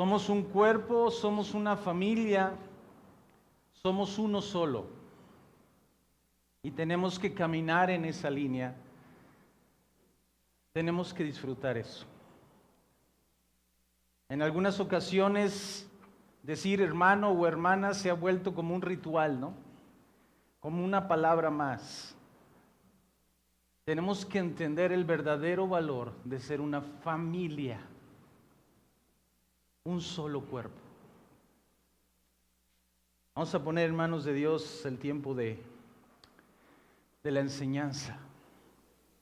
Somos un cuerpo, somos una familia, somos uno solo. Y tenemos que caminar en esa línea. Tenemos que disfrutar eso. En algunas ocasiones decir hermano o hermana se ha vuelto como un ritual, ¿no? Como una palabra más. Tenemos que entender el verdadero valor de ser una familia, un solo cuerpo. Vamos a poner en manos de Dios el tiempo de la enseñanza.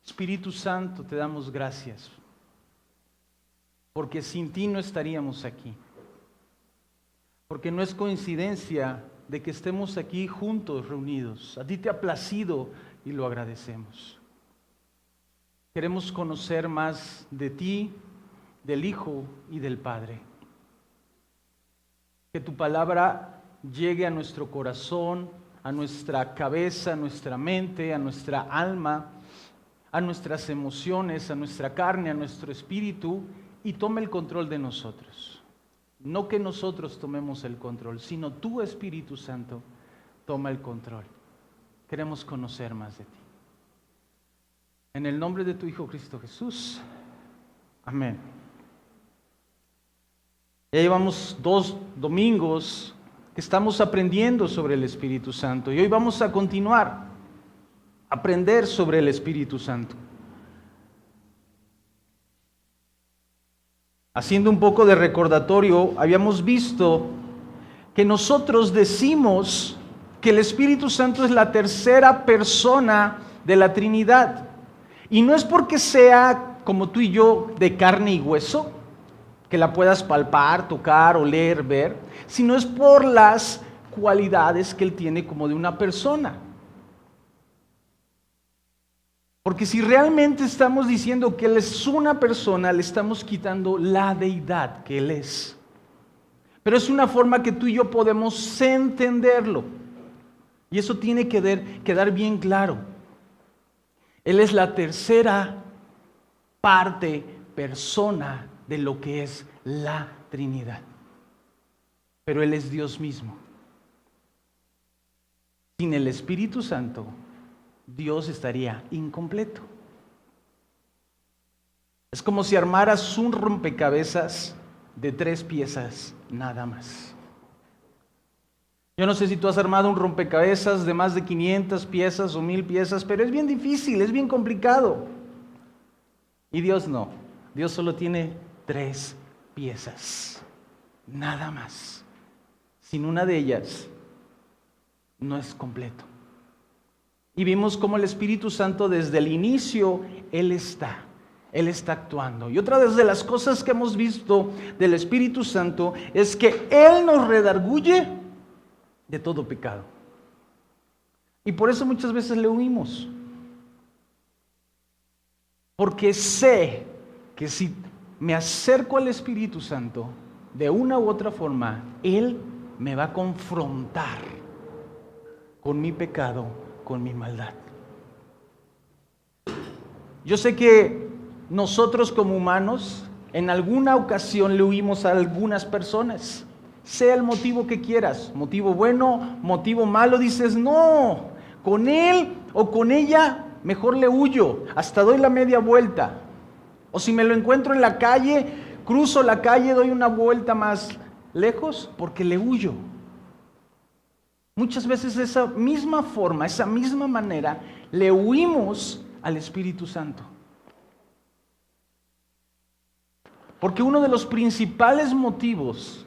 Espíritu Santo, te damos gracias, porque sin ti no estaríamos aquí. Porque no es coincidencia de que estemos aquí juntos, reunidos. A ti te ha placido y lo agradecemos. Queremos conocer más de ti, del Hijo y del Padre. Que tu palabra llegue a nuestro corazón, a nuestra cabeza, a nuestra mente, a nuestra alma, a nuestras emociones, a nuestra carne, a nuestro espíritu y tome el control de nosotros. No que nosotros tomemos el control, sino tu Espíritu Santo toma el control. Queremos conocer más de ti. En el nombre de tu Hijo Cristo Jesús. Amén. Ya llevamos 2 domingos que estamos aprendiendo sobre el Espíritu Santo y hoy vamos a continuar a aprender sobre el Espíritu Santo. Haciendo un poco de recordatorio, habíamos visto que nosotros decimos que el Espíritu Santo es la tercera persona de la Trinidad. Y no es porque sea como tú y yo de carne y hueso, que la puedas palpar, tocar, oler, ver, sino es por las cualidades que Él tiene como de una persona. Porque si realmente estamos diciendo que Él es una persona, le estamos quitando la deidad que Él es. Pero es una forma que tú y yo podemos entenderlo. Y eso tiene que quedar bien claro. Él es la tercera parte, persona de lo que es la Trinidad. Pero Él es Dios mismo. Sin el Espíritu Santo, Dios estaría incompleto. Es como si armaras un rompecabezas de 3 piezas, nada más. Yo no sé si tú has armado un rompecabezas de más de 500 piezas o 1000 piezas, pero es bien difícil, es bien complicado. Y Dios no. Dios solo tiene 3 piezas, nada más. Sin una de ellas, no es completo. Y vimos cómo el Espíritu Santo desde el inicio, Él está actuando. Y otra de las cosas que hemos visto del Espíritu Santo es que Él nos redarguye de todo pecado. Y por eso muchas veces le huimos. Porque sé que si me acerco al Espíritu Santo, de una u otra forma, Él me va a confrontar con mi pecado, con mi maldad. Yo sé que nosotros como humanos, en alguna ocasión le huimos a algunas personas. Sea el motivo que quieras, motivo bueno, motivo malo, dices, no, con él o con ella mejor le huyo, hasta doy la media vuelta. O si me lo encuentro en la calle, cruzo la calle, doy una vuelta más lejos porque le huyo. Muchas veces de esa misma forma, esa misma manera, le huimos al Espíritu Santo. Porque uno de los principales motivos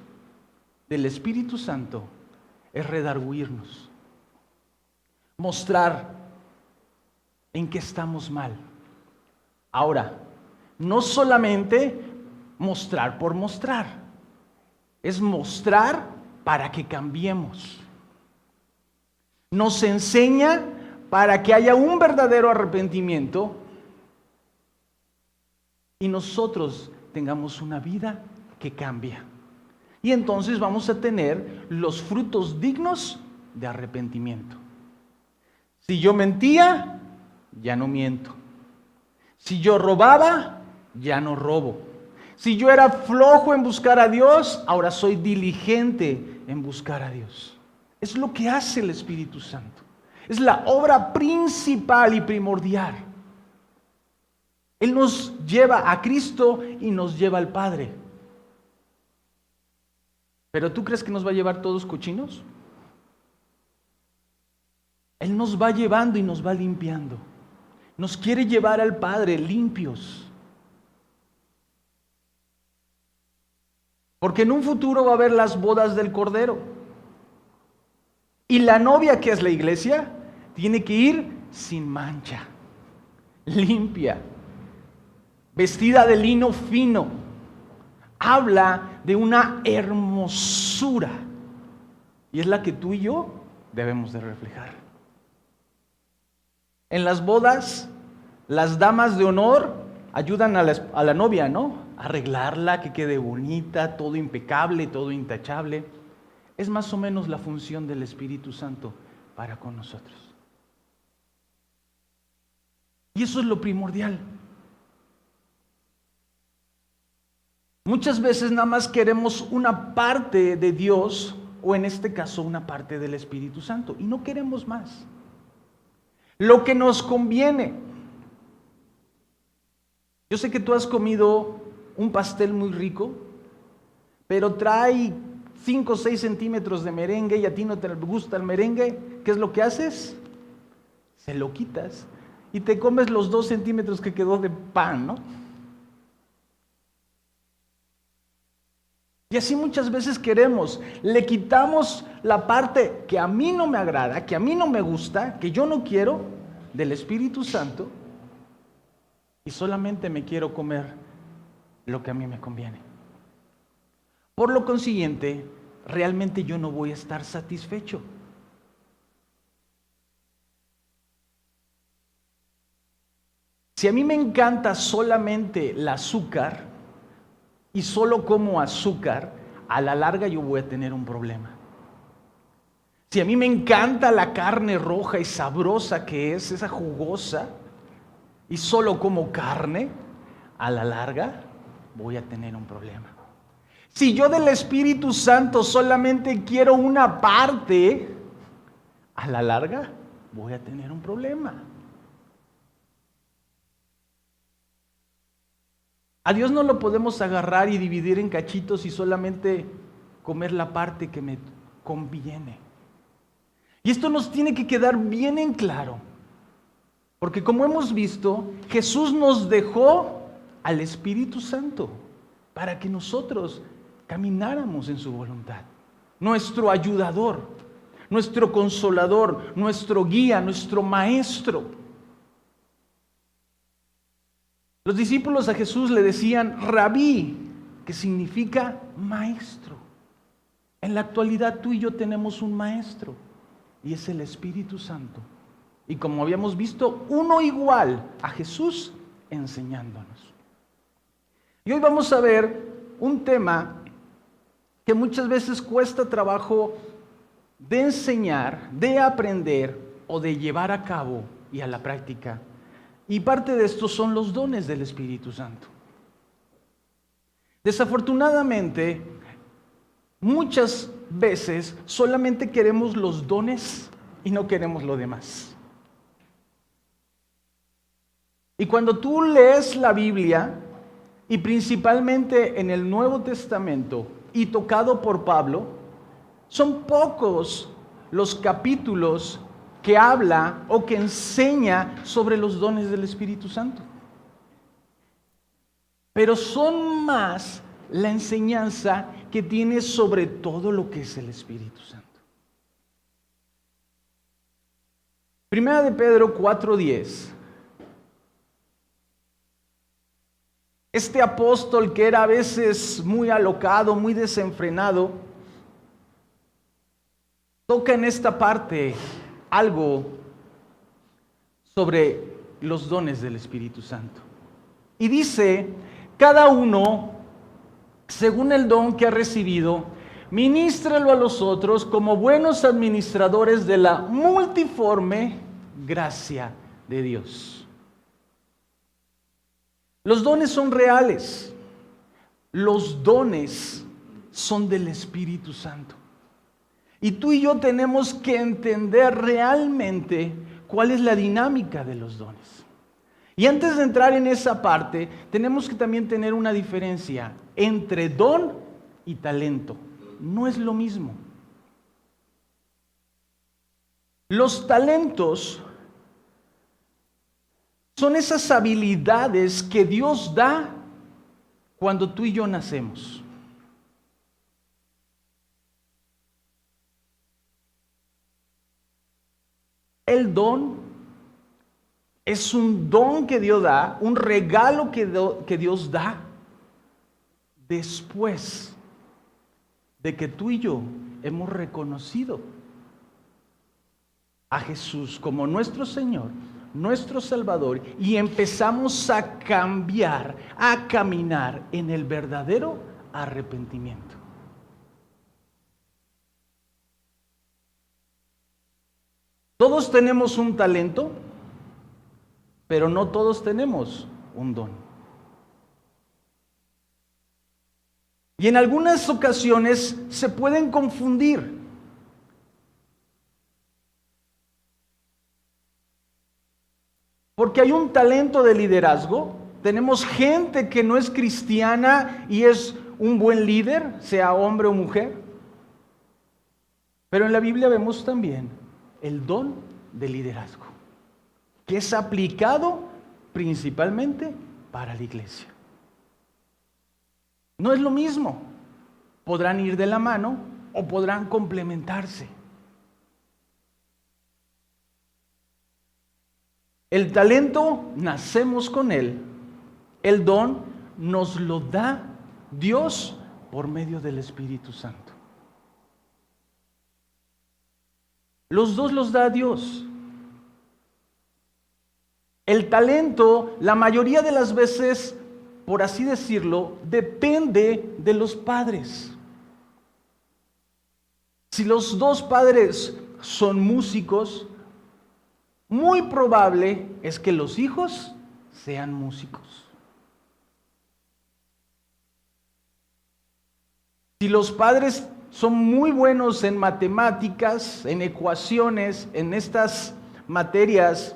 del Espíritu Santo es redarguirnos, mostrar en qué estamos mal. Ahora, no solamente mostrar por mostrar, es mostrar para que cambiemos. Nos enseña para que haya un verdadero arrepentimiento y nosotros tengamos una vida que cambia. Y entonces vamos a tener los frutos dignos de arrepentimiento. Si yo mentía, ya no miento. Si yo robaba, ya no robo. Si yo era flojo en buscar a Dios, ahora soy diligente en buscar a Dios. Es lo que hace el Espíritu Santo. Es la obra principal y primordial. Él nos lleva a Cristo y nos lleva al Padre. ¿Pero tú crees que nos va a llevar todos cochinos? Él nos va llevando y nos va limpiando. Nos quiere llevar al Padre limpios. Porque en un futuro va a haber las bodas del Cordero. Y la novia, que es la iglesia, tiene que ir sin mancha, limpia, vestida de lino fino. Habla de una hermosura. Y es la que tú y yo debemos de reflejar. En las bodas, las damas de honor ayudan a la novia, ¿no? Arreglarla, que quede bonita, todo impecable, todo intachable. Es más o menos la función del Espíritu Santo para con nosotros. Y eso es lo primordial. Muchas veces nada más queremos una parte de Dios, o en este caso una parte del Espíritu Santo, y no queremos más. Lo que nos conviene. Yo sé que tú has comido un pastel muy rico, pero trae 5 o 6 centímetros de merengue y a ti no te gusta el merengue. ¿Qué es lo que haces? Se lo quitas y te comes los 2 centímetros que quedó de pan, ¿no? Y así muchas veces queremos, le quitamos la parte que a mí no me agrada, que a mí no me gusta, que yo no quiero del Espíritu Santo, y solamente me quiero comer lo que a mí me conviene. Por lo consiguiente, realmente yo no voy a estar satisfecho. Si a mí me encanta solamente el azúcar y solo como azúcar, a la larga yo voy a tener un problema. Si a mí me encanta la carne roja y sabrosa que es, esa jugosa, y solo como carne, a la larga voy a tener un problema. Si yo del Espíritu Santo solamente quiero una parte, a la larga voy a tener un problema. A Dios no lo podemos agarrar y dividir en cachitos y solamente comer la parte que me conviene. Y esto nos tiene que quedar bien en claro, porque como hemos visto, Jesús nos dejó al Espíritu Santo para que nosotros camináramos en su voluntad. Nuestro ayudador, nuestro consolador, nuestro guía, nuestro maestro. Los discípulos a Jesús le decían Rabí, que significa maestro. En la actualidad tú y yo tenemos un maestro y es el Espíritu Santo. Y como habíamos visto, uno igual a Jesús enseñándonos. Y hoy vamos a ver un tema que muchas veces cuesta trabajo de enseñar, de aprender o de llevar a cabo y a la práctica. Y parte de estos son los dones del Espíritu Santo. Desafortunadamente, muchas veces solamente queremos los dones y no queremos lo demás. Y cuando tú lees la Biblia, y principalmente en el Nuevo Testamento, y tocado por Pablo, son pocos los capítulos que habla o que enseña sobre los dones del Espíritu Santo. Pero son más la enseñanza que tiene sobre todo lo que es el Espíritu Santo. Primera de Pedro 4:10. Este apóstol que era a veces muy alocado, muy desenfrenado, toca en esta parte algo sobre los dones del Espíritu Santo. Y dice, cada uno, según el don que ha recibido, ministrelo a los otros como buenos administradores de la multiforme gracia de Dios. Los dones son reales, Los dones son del Espíritu Santo. Y tú y yo tenemos que entender realmente cuál es la dinámica de los dones. Y antes de entrar en esa parte, tenemos que también tener una diferencia entre don y talento. No es lo mismo. Los talentos son esas habilidades que Dios da cuando tú y yo nacemos. El don es un don que Dios da, un regalo que Dios da después de que tú y yo hemos reconocido a Jesús como nuestro Señor, nuestro Salvador, y empezamos a cambiar, a caminar en el verdadero arrepentimiento. Todos tenemos un talento, pero no todos tenemos un don. Y en algunas ocasiones se pueden confundir. Porque hay un talento de liderazgo. Tenemos gente que no es cristiana y es un buen líder, sea hombre o mujer. Pero en la Biblia vemos también el don de liderazgo, que es aplicado principalmente para la iglesia. No es lo mismo. Podrán ir de la mano o podrán complementarse. El talento, nacemos con él. El don nos lo da Dios por medio del Espíritu Santo. Los dos los da Dios. El talento, la mayoría de las veces, por así decirlo, depende de los padres. Si los dos padres son músicos, muy probable es que los hijos sean músicos. Si los padres son muy buenos en matemáticas, en ecuaciones, en estas materias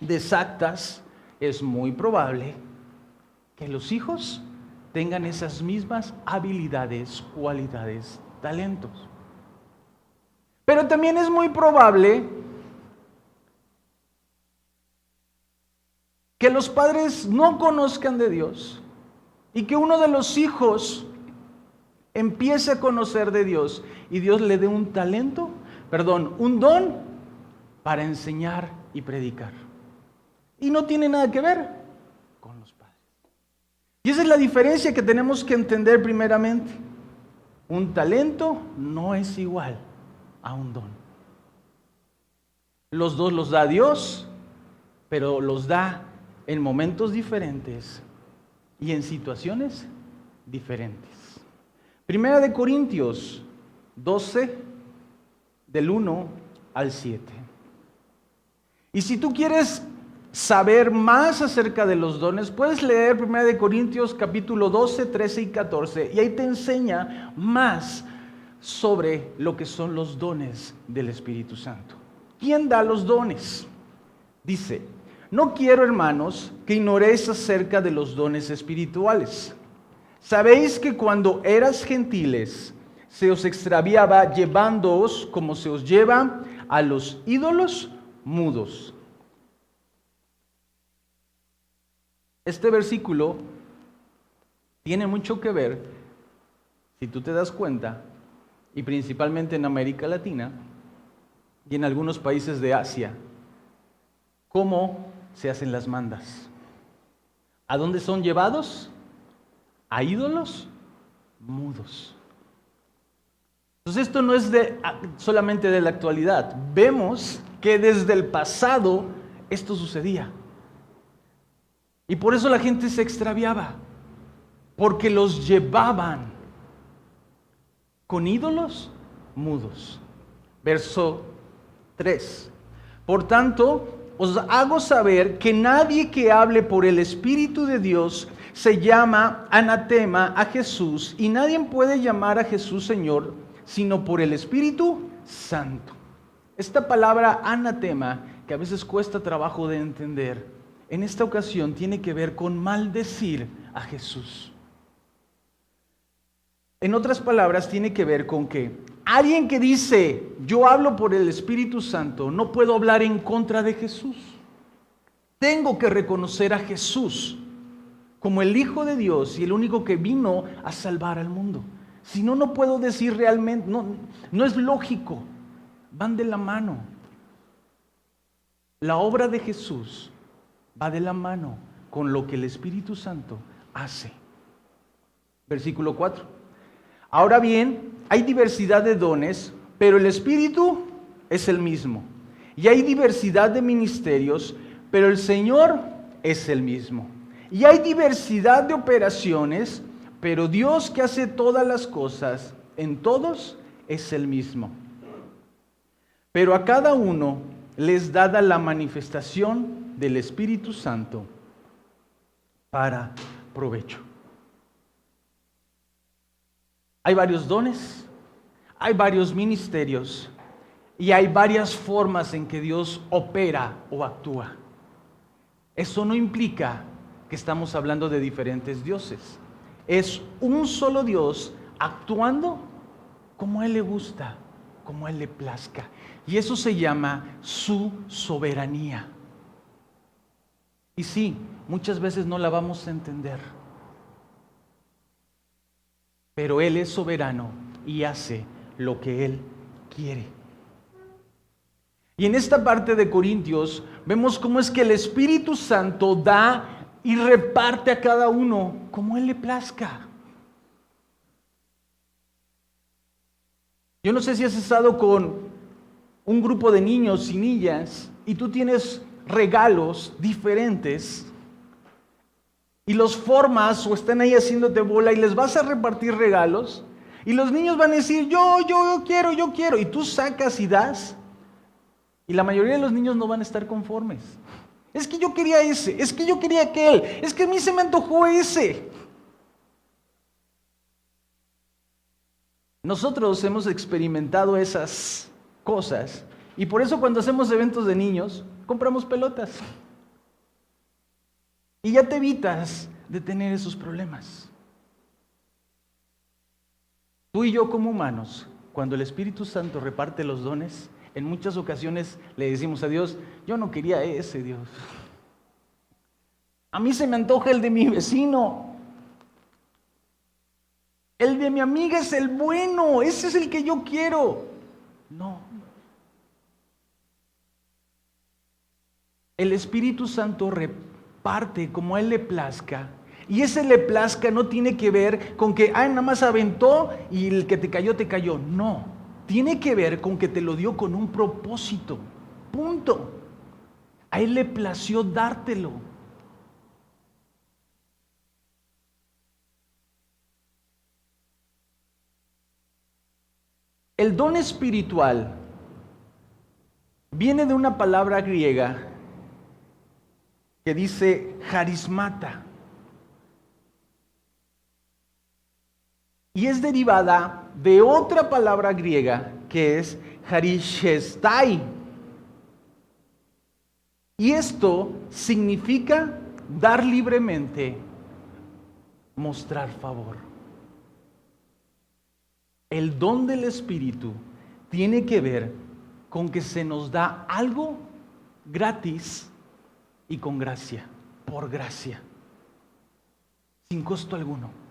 exactas, es muy probable que los hijos tengan esas mismas habilidades, cualidades, talentos. Pero también es muy probable que los padres no conozcan de Dios y que uno de los hijos empiece a conocer de Dios y Dios le dé un don para enseñar y predicar. Y no tiene nada que ver con los padres. Y esa es la diferencia que tenemos que entender primeramente. Un talento no es igual a un don. Los dos los da Dios, pero los da en momentos diferentes y en situaciones diferentes. Primera de Corintios 12, del 1 al 7. Y si tú quieres saber más acerca de los dones, puedes leer Primera de Corintios capítulo 12, 13 y 14, y ahí te enseña más sobre lo que son los dones del Espíritu Santo. ¿Quién da los dones? Dice: no quiero, hermanos, que ignoréis acerca de los dones espirituales. Sabéis que cuando eras gentiles, se os extraviaba llevándoos como se os lleva a los ídolos mudos. Este versículo tiene mucho que ver, si tú te das cuenta, y principalmente en América Latina y en algunos países de Asia, cómo se hacen las mandas. ¿A dónde son llevados? A ídolos mudos. Entonces esto no es solamente de la actualidad. Vemos que desde el pasado esto sucedía. Y por eso la gente se extraviaba, porque los llevaban con ídolos mudos. Verso 3. Por tanto, os hago saber que nadie que hable por el Espíritu de Dios se llama anatema a Jesús, y nadie puede llamar a Jesús Señor sino por el Espíritu Santo. Esta palabra anatema, que a veces cuesta trabajo de entender, en esta ocasión tiene que ver con maldecir a Jesús. En otras palabras, tiene que ver con que alguien que dice, yo hablo por el Espíritu Santo, no puedo hablar en contra de Jesús. Tengo que reconocer a Jesús como el Hijo de Dios y el único que vino a salvar al mundo. Si no, no puedo decir realmente, no es lógico, van de la mano. La obra de Jesús va de la mano con lo que el Espíritu Santo hace. Versículo 4. Ahora bien, hay diversidad de dones, pero el Espíritu es el mismo. Y hay diversidad de ministerios, pero el Señor es el mismo. Y hay diversidad de operaciones, pero Dios que hace todas las cosas en todos es el mismo. Pero a cada uno les dada la manifestación del Espíritu Santo para provecho. Hay varios dones, hay varios ministerios y hay varias formas en que Dios opera o actúa. Eso no implica que estamos hablando de diferentes dioses. Es un solo Dios actuando como a Él le gusta, como a Él le plazca. Y eso se llama su soberanía. Y sí, muchas veces no la vamos a entender. Pero Él es soberano y hace lo que Él quiere. Y en esta parte de Corintios vemos cómo es que el Espíritu Santo da y reparte a cada uno como Él le plazca. Yo no sé si has estado con un grupo de niños y niñas y tú tienes regalos diferentes y los formas o están ahí haciéndote bola y les vas a repartir regalos y los niños van a decir yo quiero y tú sacas y das y la mayoría de los niños no van a estar conformes. Es que yo quería ese, es que yo quería aquel, es que a mí se me antojó ese. Nosotros hemos experimentado esas cosas y por eso cuando hacemos eventos de niños compramos pelotas. Y ya te evitas de tener esos problemas. Tú y yo como humanos, cuando el Espíritu Santo reparte los dones, en muchas ocasiones le decimos a Dios, yo no quería ese, Dios. A mí se me antoja el de mi vecino. El de mi amiga es el bueno, ese es el que yo quiero. No. El Espíritu Santo reparte como a Él le plazca. Y ese le plazca no tiene que ver con que, nada más aventó y el que te cayó. No, tiene que ver con que te lo dio con un propósito. Punto. A Él le plació dártelo. El don espiritual viene de una palabra griega que dice charismata. Y es derivada de otra palabra griega que es charishestai. Y esto significa dar libremente, mostrar favor. El don del Espíritu tiene que ver con que se nos da algo gratis y con gracia, por gracia, sin costo alguno.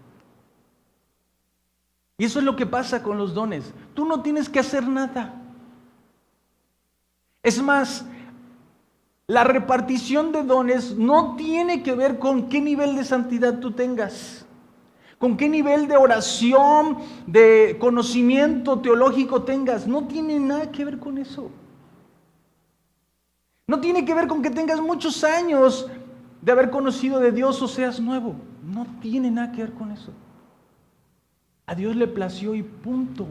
Y eso es lo que pasa con los dones. Tú no tienes que hacer nada. Es más, la repartición de dones no tiene que ver con qué nivel de santidad tú tengas, con qué nivel de oración, de conocimiento teológico tengas. No tiene nada que ver con eso. No tiene que ver con que tengas muchos años de haber conocido de Dios o seas nuevo. No tiene nada que ver con eso. A Dios le plació y punto.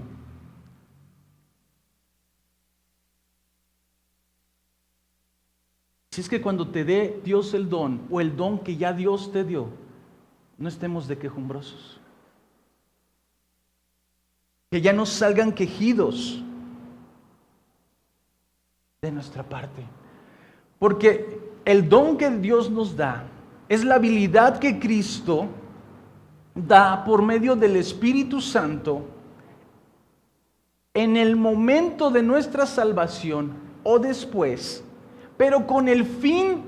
Si es que cuando te dé Dios el don, o el don que ya Dios te dio, no estemos de quejumbrosos. Que ya no salgan quejidos de nuestra parte. Porque el don que Dios nos da es la habilidad que Cristo da por medio del Espíritu Santo en el momento de nuestra salvación o después, pero con el fin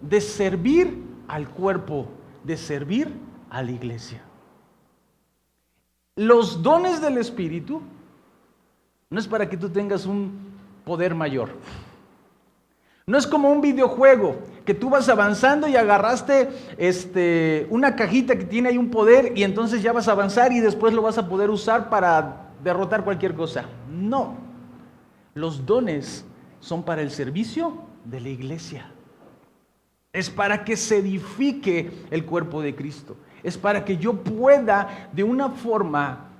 de servir al cuerpo, de servir a la iglesia. Los dones del Espíritu no es para que tú tengas un poder mayor. No es como un videojuego que tú vas avanzando y agarraste una cajita que tiene ahí un poder y entonces ya vas a avanzar y después lo vas a poder usar para derrotar cualquier cosa. No. Los dones son para el servicio de la iglesia. Es para que se edifique el cuerpo de Cristo. Es para que yo pueda de una forma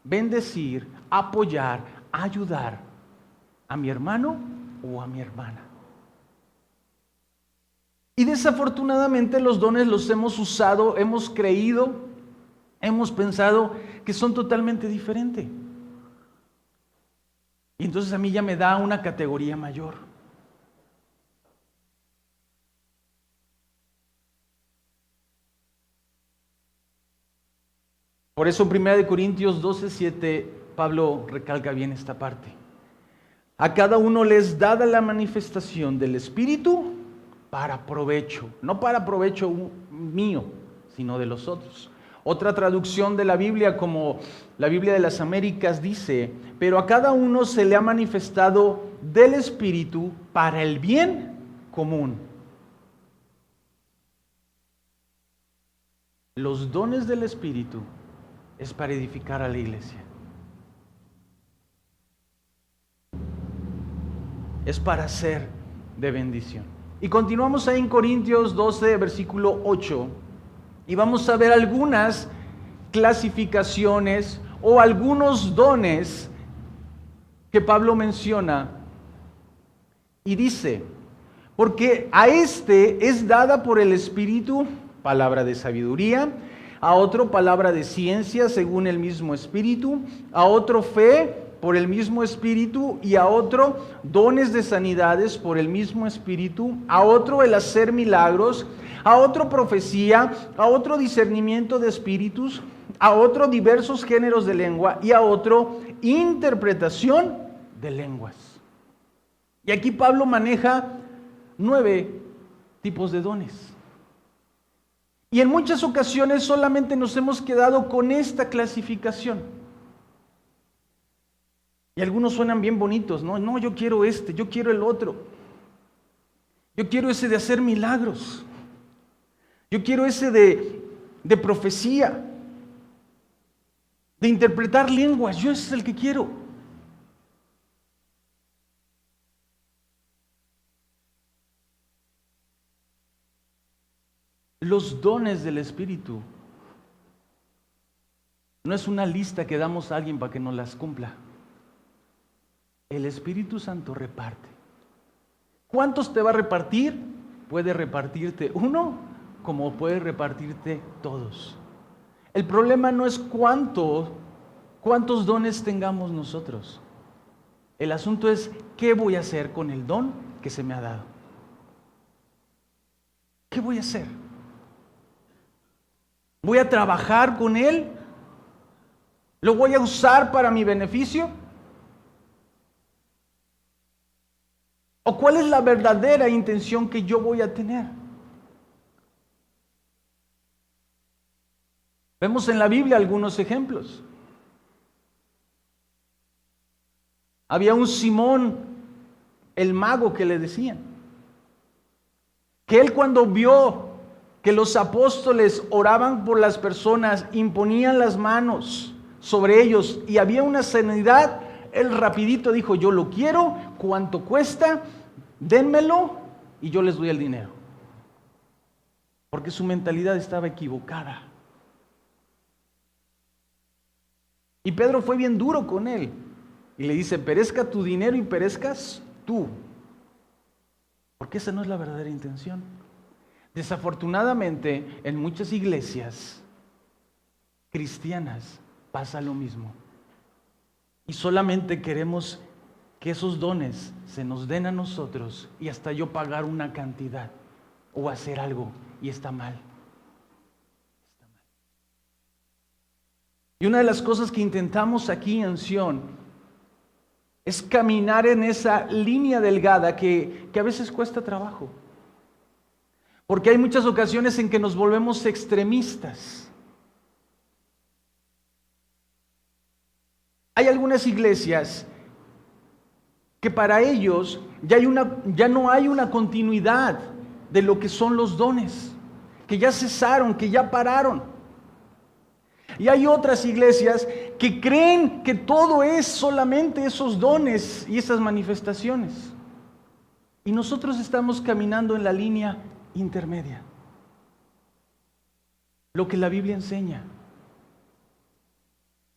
bendecir, apoyar, ayudar a mi hermano o a mi hermana. Y desafortunadamente los dones los hemos usado, hemos creído, hemos pensado que son totalmente diferentes. Y entonces a mí ya me da una categoría mayor. Por eso en 1 Corintios 12:7 Pablo recalca bien esta parte. A cada uno les dada la manifestación del Espíritu para provecho, no para provecho mío, sino de los otros. Otra traducción de la Biblia, como la Biblia de las Américas, dice: pero a cada uno se le ha manifestado del Espíritu para el bien común. Los dones del Espíritu es para edificar a la iglesia. Es para ser de bendición. Y continuamos ahí en Corintios 12, versículo 8. Y vamos a ver algunas clasificaciones o algunos dones que Pablo menciona. Y dice: porque a este es dada por el Espíritu palabra de sabiduría, a otro palabra de ciencia según el mismo Espíritu, a otro fe por el mismo Espíritu, y a otro dones de sanidades por el mismo Espíritu, a otro el hacer milagros, a otro profecía, a otro discernimiento de espíritus, a otro diversos géneros de lengua, y a otro interpretación de lenguas. Y aquí Pablo maneja 9 tipos de dones. Y en muchas ocasiones solamente nos hemos quedado con esta clasificación. Y algunos suenan bien bonitos, ¿no? No, yo quiero yo quiero el otro. Yo quiero ese de hacer milagros. Yo quiero ese de profecía, de interpretar lenguas. Yo ese es el que quiero. Los dones del Espíritu no es una lista que damos a alguien para que nos las cumpla. El Espíritu Santo reparte. ¿Cuántos te va a repartir? Puede repartirte uno, como puede repartirte todos. El problema no es cuántos dones tengamos nosotros. El asunto es qué voy a hacer con el don que se me ha dado. ¿Qué voy a hacer? ¿Voy a trabajar con él? ¿Lo voy a usar para mi beneficio? ¿O cuál es la verdadera intención que yo voy a tener? Vemos en la Biblia algunos ejemplos. Había un Simón, el mago, que le decían, que él, cuando vio que los apóstoles oraban por las personas, imponían las manos sobre ellos y había una sanidad, él rapidito dijo: yo lo quiero, ¿cuánto cuesta? Dénmelo y yo les doy el dinero. Porque su mentalidad estaba equivocada. Y Pedro fue bien duro con él y le dice: perezca tu dinero y perezcas tú. porque esa no es la verdadera intención. Desafortunadamente, en muchas iglesias cristianas pasa lo mismo. Y solamente queremos que esos dones se nos den a nosotros y hasta yo pagar una cantidad o hacer algo, y está mal. Está mal. Y una de las cosas que intentamos aquí en Sion es caminar en esa línea delgada que a veces cuesta trabajo. Porque hay muchas ocasiones en que nos volvemos extremistas. Hay algunas iglesias que para ellos ya no hay una continuidad de lo que son los dones, que ya cesaron, que ya pararon. Y hay otras iglesias que creen que todo es solamente esos dones y esas manifestaciones. Y nosotros estamos caminando en la línea intermedia. Lo que la Biblia enseña.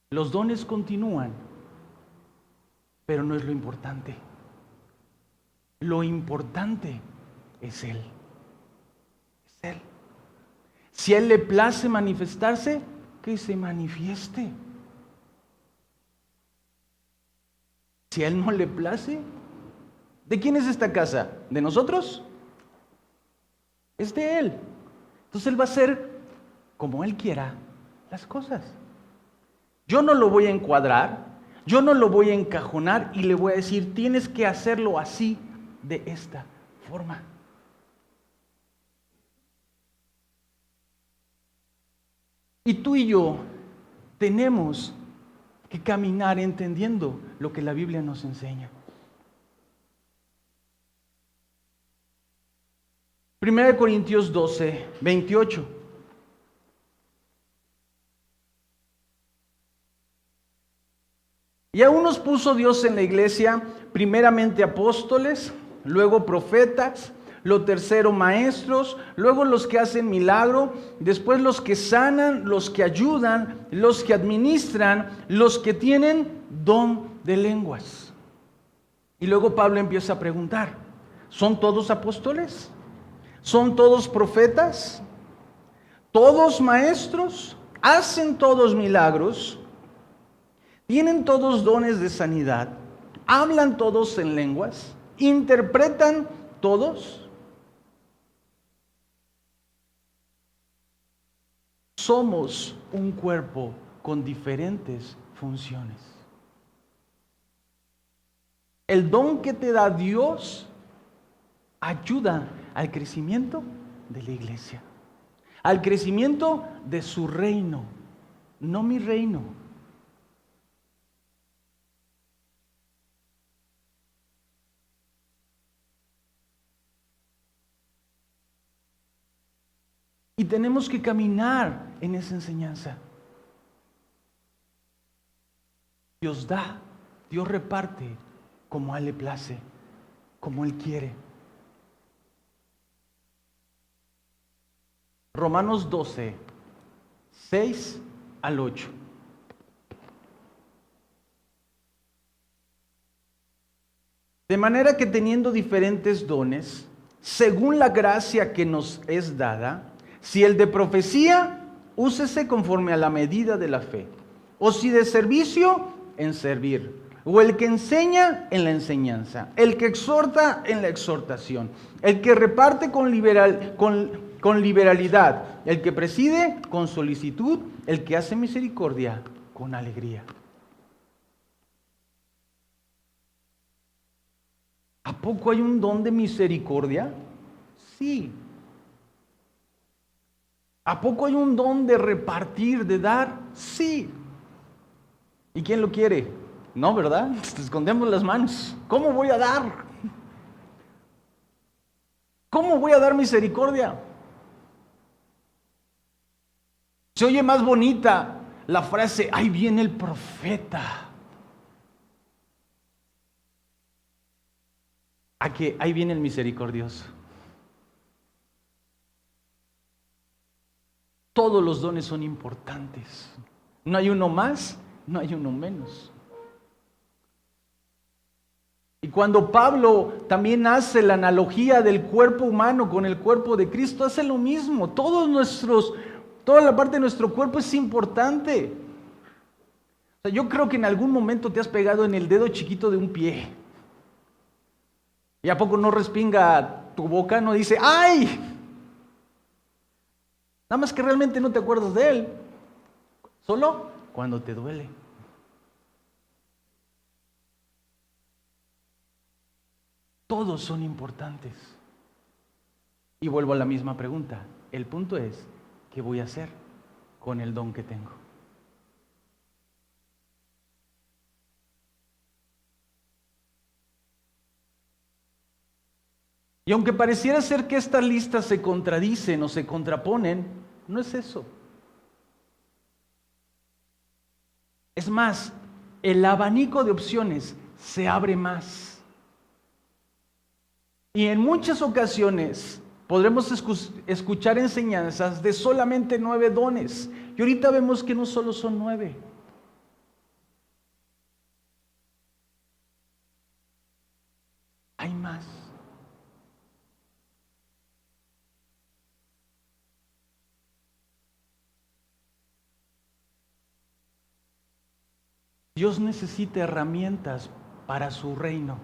Los dones continúan, pero no es lo importante. Lo importante es Él. Es Él. Si a Él le place manifestarse, que se manifieste. Si a Él no le place, ¿de quién es esta casa? ¿De nosotros? Es de Él. Entonces Él va a hacer como Él quiera las cosas. Yo no lo voy a encuadrar, yo no lo voy a encajonar y le voy a decir, tienes que hacerlo así, de esta forma. Y tú y yo tenemos que caminar entendiendo lo que la Biblia nos enseña. 1 Corintios 12, 28. Y a unos puso Dios en la iglesia, primeramente apóstoles, luego profetas, lo tercero maestros, luego los que hacen milagro, después los que sanan, los que ayudan, los que administran, los que tienen don de lenguas. Y luego Pablo empieza a preguntar, ¿son todos apóstoles? ¿Son todos profetas? ¿Todos maestros? ¿Hacen todos milagros? ¿Tienen todos dones de sanidad? ¿Hablan todos en lenguas? ¿Interpretan todos? Somos un cuerpo con diferentes funciones. El don que te da Dios ayuda al crecimiento de la iglesia, al crecimiento de su reino, no mi reino. Y tenemos que caminar en esa enseñanza. Dios da, Dios reparte como a Él le place, como Él quiere. Romanos 12, 6 al 8. De manera que teniendo diferentes dones, según la gracia que nos es dada, si el de profecía, úsese conforme a la medida de la fe. O si de servicio, en servir. O el que enseña, en la enseñanza. El que exhorta, en la exhortación. El que reparte con liberalidad. El que preside, con solicitud. El que hace misericordia, con alegría. ¿A poco hay un don de misericordia? Sí. ¿A poco hay un don de repartir, de dar? Sí. ¿Y quién lo quiere? No, ¿verdad? Escondemos las manos. ¿Cómo voy a dar? ¿Cómo voy a dar misericordia? Se oye más bonita la frase, ahí viene el profeta. A que ahí viene el misericordioso. Todos los dones son importantes. No hay uno más, no hay uno menos. Y cuando Pablo también hace la analogía del cuerpo humano con el cuerpo de Cristo, hace lo mismo. Toda la parte de nuestro cuerpo es importante. O sea, yo creo que en algún momento te has pegado en el dedo chiquito de un pie. ¿Y a poco no respinga tu boca? No dice, ¡ay! Nada más que realmente no te acuerdas de él. Solo cuando te duele. Todos son importantes. Y vuelvo a la misma pregunta. El punto es, ¿qué voy a hacer con el don que tengo? Y aunque pareciera ser que estas listas se contradicen o se contraponen, no es eso. Es más, el abanico de opciones se abre más. Y en muchas ocasiones podremos escuchar enseñanzas de solamente 9 dones. Y ahorita vemos que no solo son 9. Hay más. Dios necesita herramientas para su reino.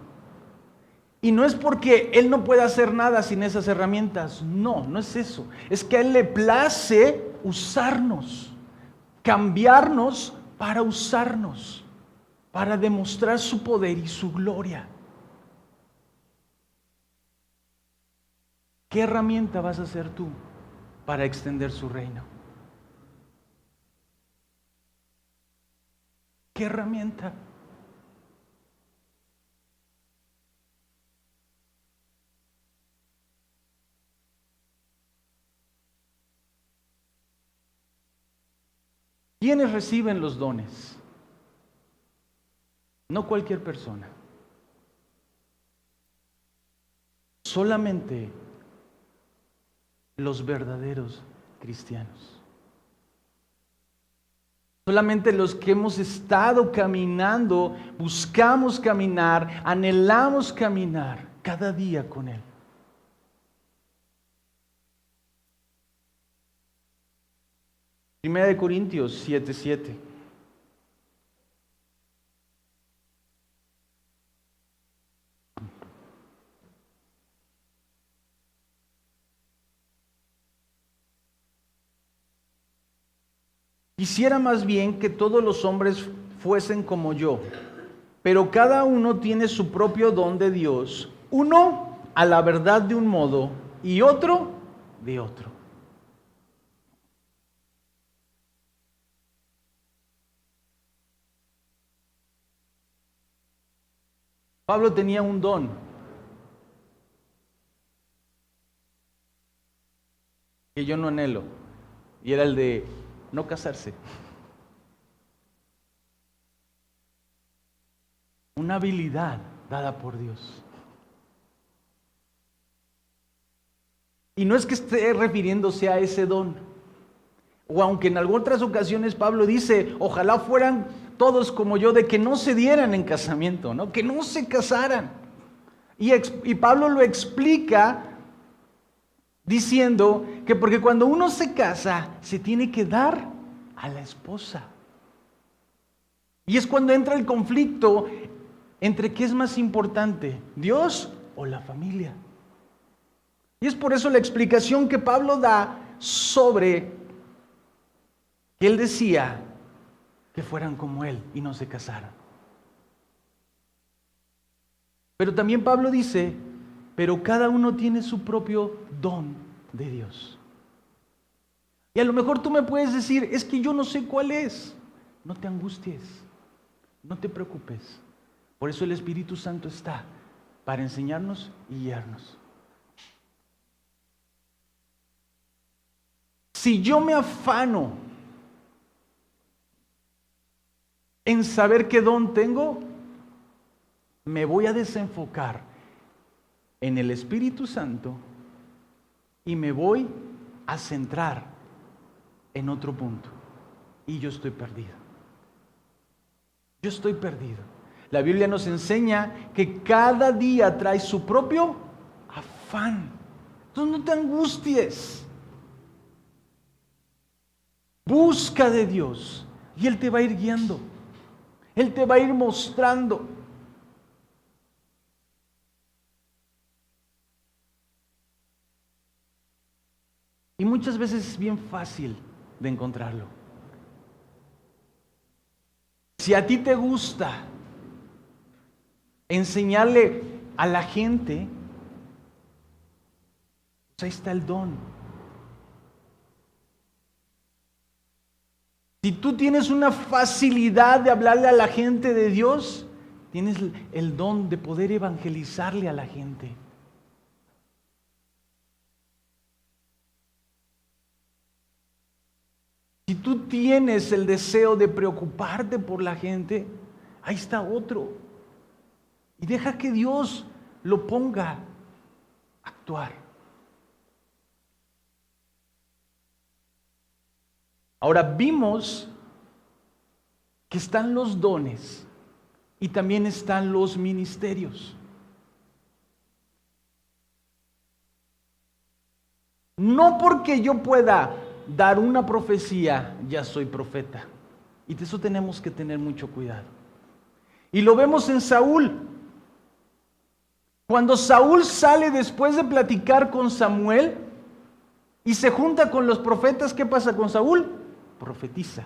Y no es porque Él no pueda hacer nada sin esas herramientas. No, no es eso. Es que a Él le place usarnos, cambiarnos para usarnos, para demostrar su poder y su gloria. ¿Qué herramienta vas a hacer tú para extender su reino? ¿Qué herramienta? ¿Quiénes reciben los dones? No cualquier persona. Solamente los verdaderos cristianos. Solamente los que hemos estado caminando, buscamos caminar, anhelamos caminar cada día con Él. Primera de Corintios 7:7. Quisiera más bien que todos los hombres fuesen como yo, pero cada uno tiene su propio don de Dios, uno a la verdad de un modo y otro de otro. Pablo tenía un don. Que yo no anhelo, y era el de no casarse. Una habilidad dada por Dios. Y no es que esté refiriéndose a ese don, o aunque en algunas otras ocasiones Pablo dice, ojalá fueran todos como yo, de que no se dieran en casamiento, ¿no? Que no se casaran. Y Pablo lo explica diciendo que porque cuando uno se casa, se tiene que dar a la esposa. Y es cuando entra el conflicto entre qué es más importante, Dios o la familia. Y es por eso la explicación que Pablo da sobre que él decía que fueran como él y no se casaran. Pero también Pablo dice, pero cada uno tiene su propio don de Dios. Y a lo mejor tú me puedes decir, es que yo no sé cuál es. No te angusties, no te preocupes. Por eso el Espíritu Santo está, para enseñarnos y guiarnos. Si yo me afano en saber qué don tengo, me voy a desenfocar en el Espíritu Santo y me voy a centrar en otro punto. Y yo estoy perdido. Yo estoy perdido. La Biblia nos enseña que cada día trae su propio afán. Entonces no te angusties. Busca de Dios y Él te va a ir guiando. Él te va a ir mostrando. Y muchas veces es bien fácil de encontrarlo. Si a ti te gusta enseñarle a la gente, pues ahí está el don. Si tú tienes una facilidad de hablarle a la gente de Dios, tienes el don de poder evangelizarle a la gente. Si tú tienes el deseo de preocuparte por la gente, ahí está otro. Y deja que Dios lo ponga a actuar. Ahora vimos que están los dones y también están los ministerios. No porque yo pueda dar una profecía, ya soy profeta. Y de eso tenemos que tener mucho cuidado. Y lo vemos en Saúl. Cuando Saúl sale después de platicar con Samuel y se junta con los profetas, ¿qué pasa con Saúl? Profetiza.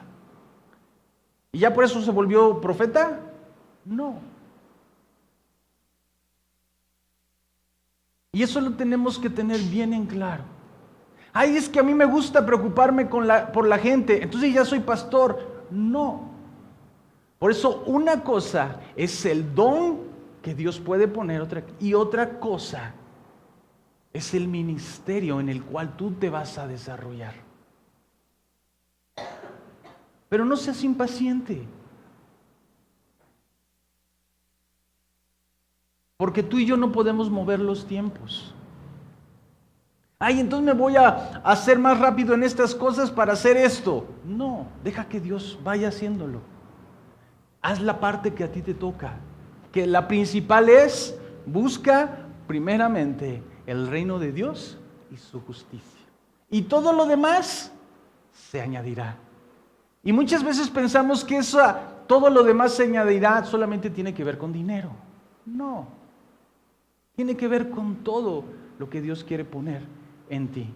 ¿Y ya por eso se volvió profeta? No. Y eso lo tenemos que tener bien en claro. Ay, es que a mí me gusta preocuparme por la gente, entonces ya soy pastor. No. Por eso una cosa es el don que Dios puede poner y otra cosa es el ministerio en el cual tú te vas a desarrollar. Pero no seas impaciente. Porque tú y yo no podemos mover los tiempos. Ay, entonces me voy a hacer más rápido en estas cosas para hacer esto. No, deja que Dios vaya haciéndolo. Haz la parte que a ti te toca. Que la principal es, busca primeramente el reino de Dios y su justicia. Y todo lo demás se añadirá. Y muchas veces pensamos que todo lo demás se añadirá, solamente tiene que ver con dinero. No, tiene que ver con todo lo que Dios quiere poner en ti.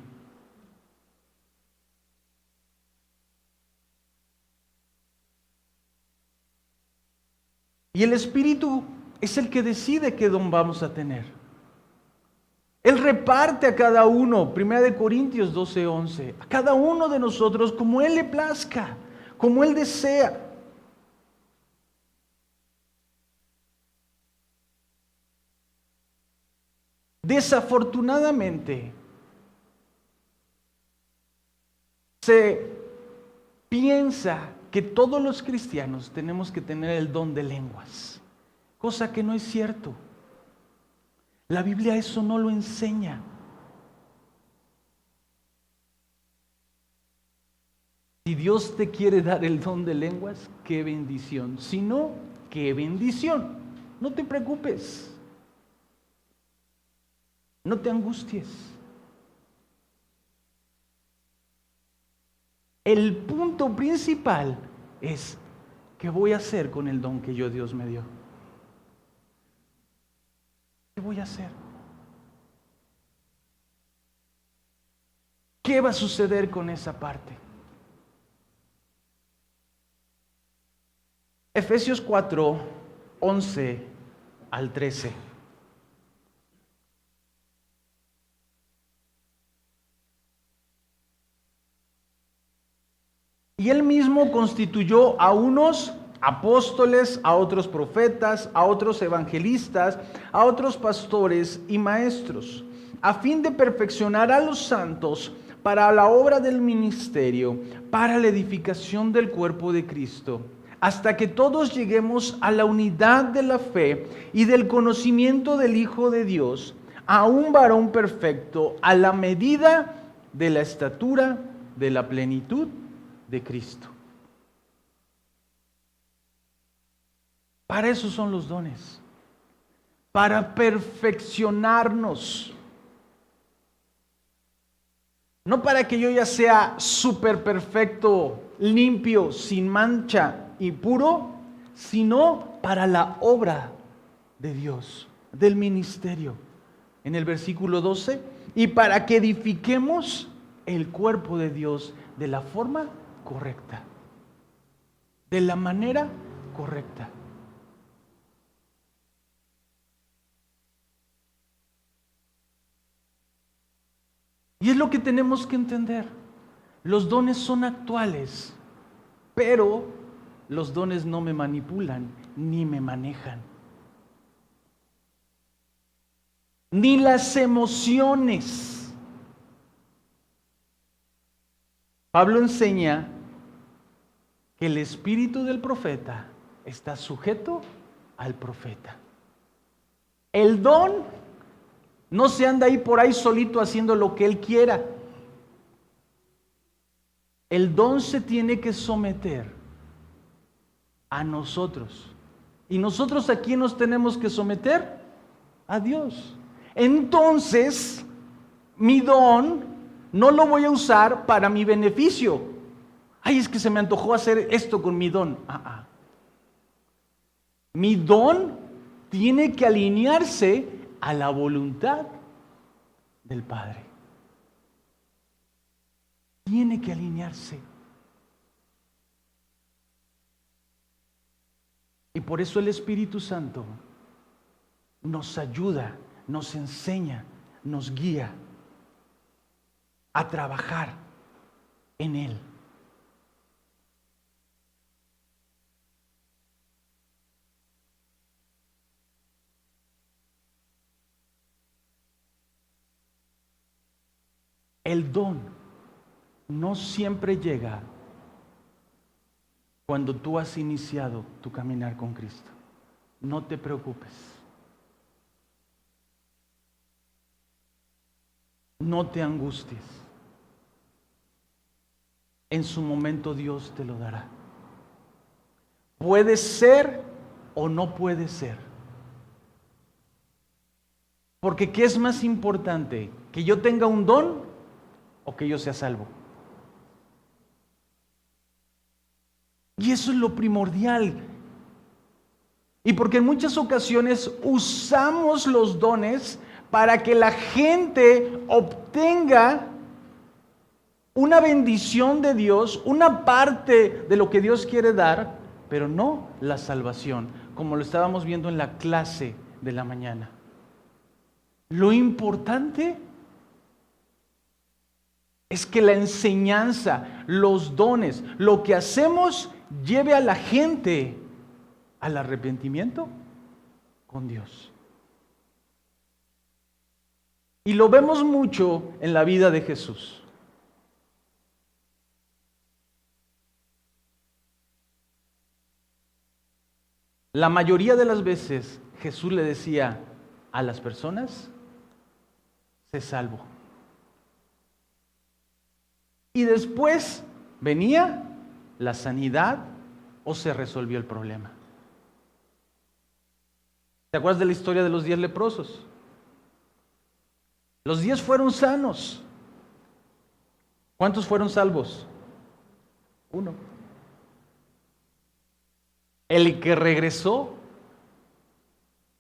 Y el Espíritu es el que decide qué don vamos a tener. Él reparte a cada uno, 1 Corintios 12:11, a cada uno de nosotros como Él le plazca, como Él desea. Desafortunadamente, se piensa que todos los cristianos tenemos que tener el don de lenguas, cosa que no es cierto. La Biblia eso no lo enseña. Si Dios te quiere dar el don de lenguas, qué bendición. Si no, qué bendición. No te preocupes. No te angusties. El punto principal es, ¿qué voy a hacer con el don que Dios me dio? ¿Qué voy a hacer? ¿Qué va a suceder con esa parte? Efesios 4:11 al 13. Y Él mismo constituyó a unos apóstoles, a otros profetas, a otros evangelistas, a otros pastores y maestros, a fin de perfeccionar a los santos para la obra del ministerio, para la edificación del cuerpo de Cristo, hasta que todos lleguemos a la unidad de la fe y del conocimiento del Hijo de Dios, a un varón perfecto, a la medida de la estatura de la plenitud de Cristo. Para eso son los dones, para perfeccionarnos. No para que yo ya sea súper perfecto, limpio, sin mancha y puro, sino para la obra de Dios, del ministerio. En el versículo 12, y para que edifiquemos el cuerpo de Dios de la forma correcta, de la manera correcta. Y es lo que tenemos que entender. Los dones son actuales, pero los dones no me manipulan ni me manejan. Ni las emociones. Pablo enseña que el espíritu del profeta está sujeto al profeta. El don no se anda ahí por ahí solito haciendo lo que él quiera. El don se tiene que someter a nosotros. ¿Y nosotros a quién nos tenemos que someter? A Dios. Entonces, mi don no lo voy a usar para mi beneficio. Ay, es que se me antojó hacer esto con mi don. Mi don tiene que alinearse a la voluntad del Padre. Tiene que alinearse. Y por eso el Espíritu Santo nos ayuda, nos enseña, nos guía a trabajar en Él. El don no siempre llega cuando tú has iniciado tu caminar con Cristo. No te preocupes. No te angusties. En su momento Dios te lo dará. Puede ser o no puede ser. Porque ¿qué es más importante? ¿Que yo tenga un don o que yo sea salvo? Y eso es lo primordial. Y porque en muchas ocasiones usamos los dones para que la gente obtenga una bendición de Dios, una parte de lo que Dios quiere dar, pero no la salvación, como lo estábamos viendo en la clase de la mañana. Lo importante es que la enseñanza, los dones, lo que hacemos lleve a la gente al arrepentimiento con Dios. Y lo vemos mucho en la vida de Jesús. La mayoría de las veces Jesús le decía a las personas: sé salvo. Y después venía la sanidad o se resolvió el problema. ¿Te acuerdas de la historia de los 10 leprosos? Los 10 fueron sanos. ¿Cuántos fueron salvos? 1. El que regresó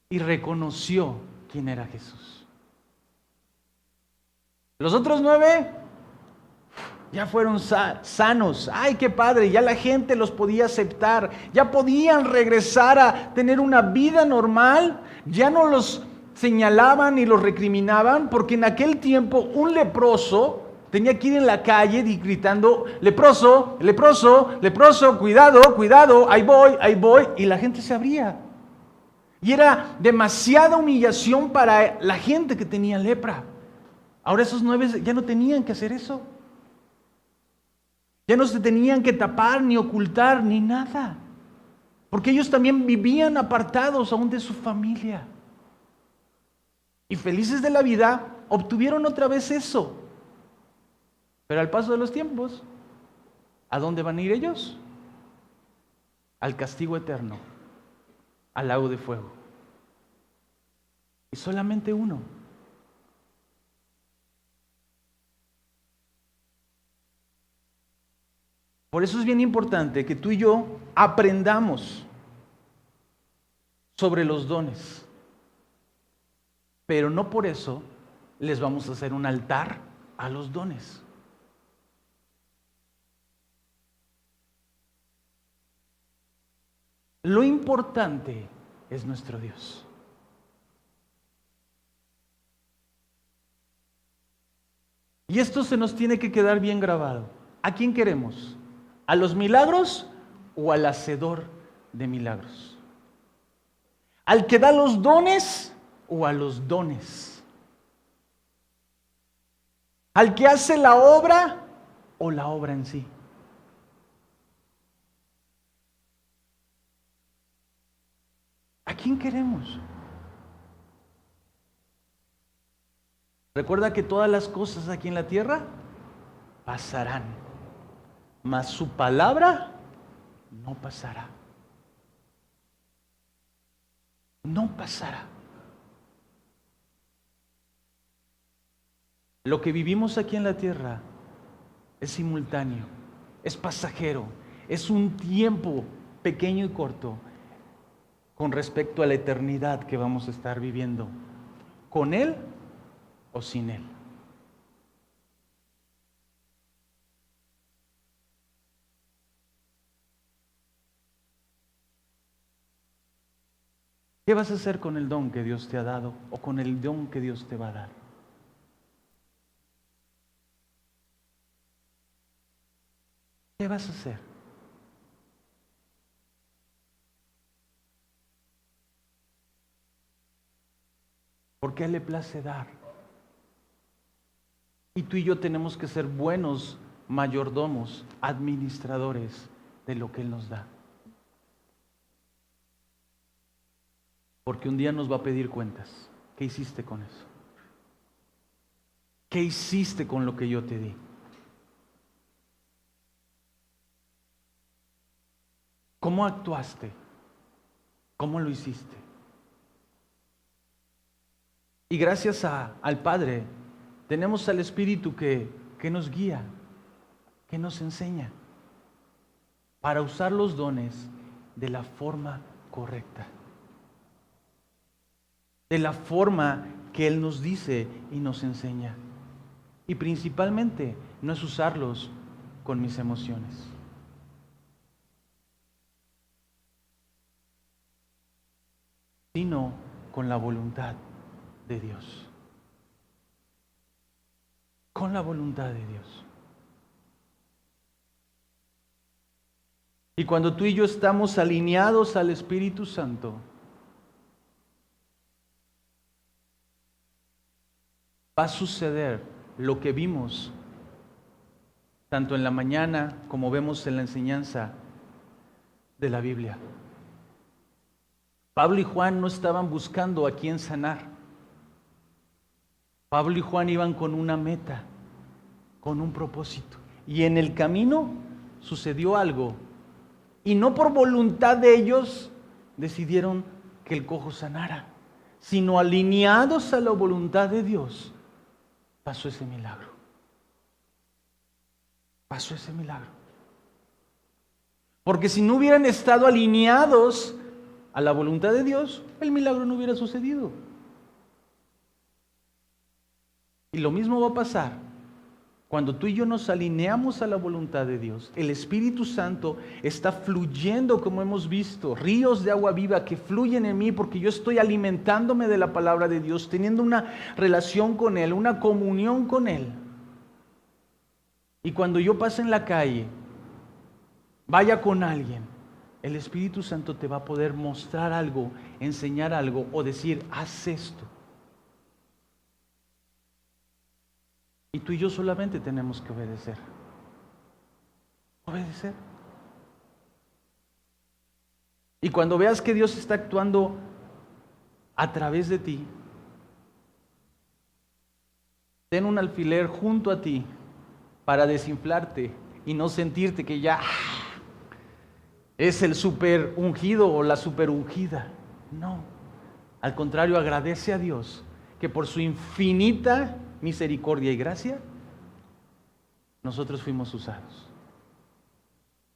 y reconoció quién era Jesús. Los otros 9 ya fueron sanos. ¡Ay, qué padre! Ya la gente los podía aceptar. Ya podían regresar a tener una vida normal. Ya no los señalaban ni los recriminaban, porque en aquel tiempo un leproso tenía que ir en la calle gritando: leproso, leproso, leproso, cuidado, cuidado, ahí voy, y la gente se abría. Y era demasiada humillación para la gente que tenía lepra. Ahora esos 9 ya no tenían que hacer eso. Ya no se tenían que tapar, ni ocultar, ni nada. Porque ellos también vivían apartados aún de su familia. Y felices de la vida, obtuvieron otra vez eso. Pero al paso de los tiempos, ¿a dónde van a ir ellos? Al castigo eterno. al lago de fuego. Y solamente uno. Por eso es bien importante que tú y yo aprendamos sobre los dones. Pero no por eso les vamos a hacer un altar a los dones. Lo importante es nuestro Dios. Y esto se nos tiene que quedar bien grabado. ¿A quién queremos? ¿A los milagros o al hacedor de milagros? ¿Al que da los dones o a los dones? ¿Al que hace la obra o la obra en sí? ¿A quién queremos? Recuerda que todas las cosas aquí en la tierra pasarán, mas su palabra no pasará. No pasará. Lo que vivimos aquí en la tierra es simultáneo, es pasajero, es un tiempo pequeño y corto con respecto a la eternidad que vamos a estar viviendo, con Él o sin Él. ¿Qué vas a hacer con el don que Dios te ha dado o con el don que Dios te va a dar? ¿Qué vas a hacer? Porque a Él le place dar. Y tú y yo tenemos que ser buenos mayordomos, administradores de lo que Él nos da. Porque un día nos va a pedir cuentas. ¿Qué hiciste con eso? ¿Qué hiciste con lo que yo te di? ¿Cómo actuaste? ¿Cómo lo hiciste? Y gracias al Padre, tenemos al Espíritu que nos guía, que nos enseña para usar los dones de la forma correcta. De la forma que Él nos dice y nos enseña. Y principalmente no es usarlos con mis emociones. Sino con la voluntad de Dios. Con la voluntad de Dios. Y cuando tú y yo estamos alineados al Espíritu Santo, va a suceder lo que vimos tanto en la mañana como vemos en la enseñanza de la Biblia. Pablo y Juan no estaban buscando a quién sanar. Pablo y Juan iban con una meta, con un propósito. Y en el camino sucedió algo. Y no por voluntad de ellos decidieron que el cojo sanara, sino alineados a la voluntad de Dios. Pasó ese milagro. Pasó ese milagro. Porque si no hubieran estado alineados a la voluntad de Dios, el milagro no hubiera sucedido. Y lo mismo va a pasar cuando tú y yo nos alineamos a la voluntad de Dios. El Espíritu Santo está fluyendo, como hemos visto, ríos de agua viva que fluyen en mí porque yo estoy alimentándome de la palabra de Dios, teniendo una relación con Él, una comunión con Él. Y cuando yo pase en la calle, vaya con alguien, el Espíritu Santo te va a poder mostrar algo, enseñar algo o decir, haz esto. Y tú y yo solamente tenemos que obedecer. Obedecer. Y cuando veas que Dios está actuando a través de ti, ten un alfiler junto a ti para desinflarte y no sentirte que ya es el super ungido o la super ungida. No. Al contrario, agradece a Dios que por su infinita misericordia y gracia, nosotros fuimos usados.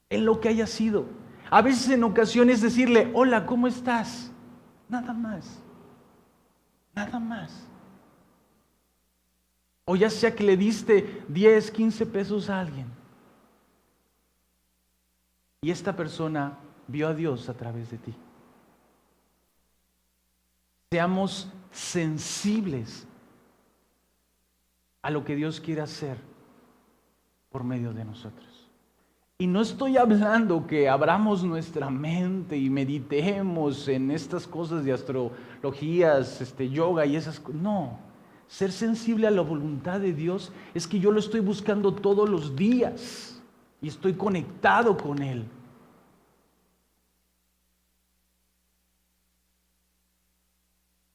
En lo que haya sido. A veces en ocasiones decirle, hola, ¿cómo estás? Nada más. Nada más. O ya sea que le diste 10, 15 pesos a alguien. Y esta persona vio a Dios a través de ti. Seamos sensibles a lo que Dios quiere hacer por medio de nosotros. Y no estoy hablando que abramos nuestra mente y meditemos en estas cosas de astrologías, yoga y esas cosas. No, ser sensible a la voluntad de Dios es que yo lo estoy buscando todos los días y estoy conectado con Él.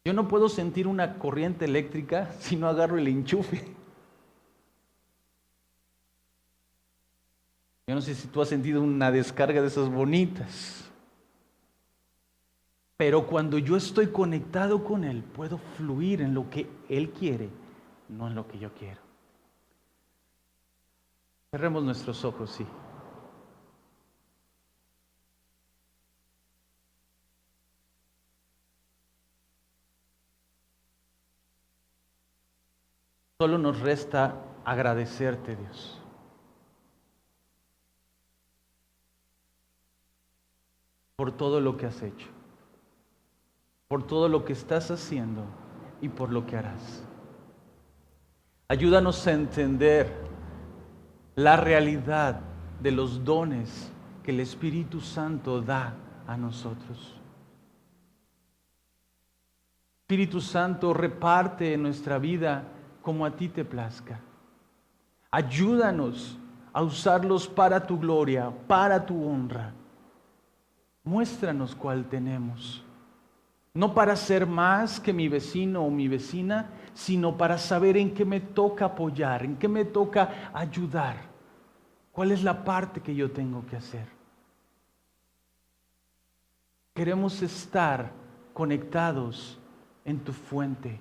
Yo no puedo sentir una corriente eléctrica si no agarro el enchufe. Yo no sé si tú has sentido una descarga de esas bonitas. Pero cuando yo estoy conectado con Él, puedo fluir en lo que Él quiere, no en lo que yo quiero. Cerremos nuestros ojos, sí. Solo nos resta agradecerte, Dios. Por todo lo que has hecho, por todo lo que estás haciendo y por lo que harás. Ayúdanos a entender la realidad de los dones que el Espíritu Santo da a nosotros. Espíritu Santo, reparte en nuestra vida como a ti te plazca. Ayúdanos a usarlos para tu gloria, para tu honra. Muéstranos cuál tenemos. No para ser más que mi vecino o mi vecina, sino para saber en qué me toca apoyar, en qué me toca ayudar. ¿Cuál es la parte que yo tengo que hacer? Queremos estar conectados en tu fuente.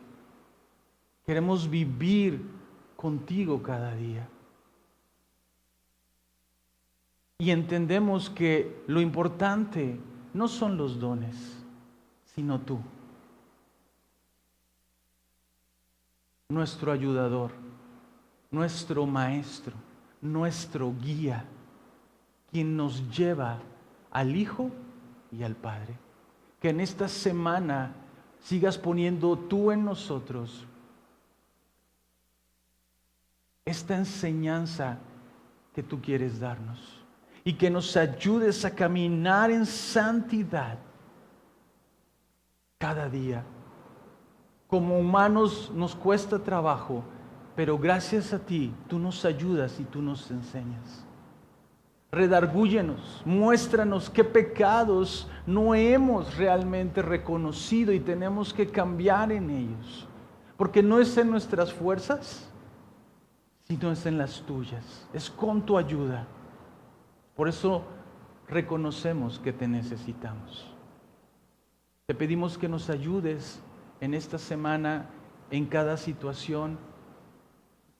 Queremos vivir contigo cada día. Y entendemos que lo importante no son los dones, sino tú. Nuestro ayudador, nuestro maestro, nuestro guía, quien nos lleva al Hijo y al Padre. Que en esta semana sigas poniendo tú en nosotros esta enseñanza que tú quieres darnos. Y que nos ayudes a caminar en santidad cada día. Como humanos nos cuesta trabajo, pero gracias a ti, tú nos ayudas y tú nos enseñas. Redargúyenos, muéstranos qué pecados no hemos realmente reconocido y tenemos que cambiar en ellos. Porque no es en nuestras fuerzas, sino es en las tuyas. Es con tu ayuda. Por eso reconocemos que te necesitamos. Te pedimos que nos ayudes en esta semana, en cada situación,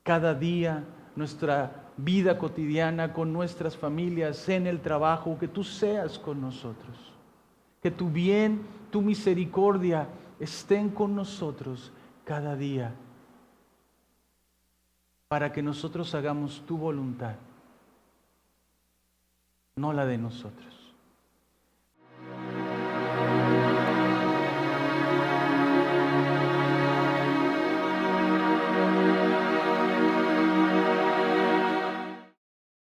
cada día, nuestra vida cotidiana, con nuestras familias, en el trabajo, que tú seas con nosotros. Que tu bien, tu misericordia estén con nosotros cada día, para que nosotros hagamos tu voluntad, no la de nosotros.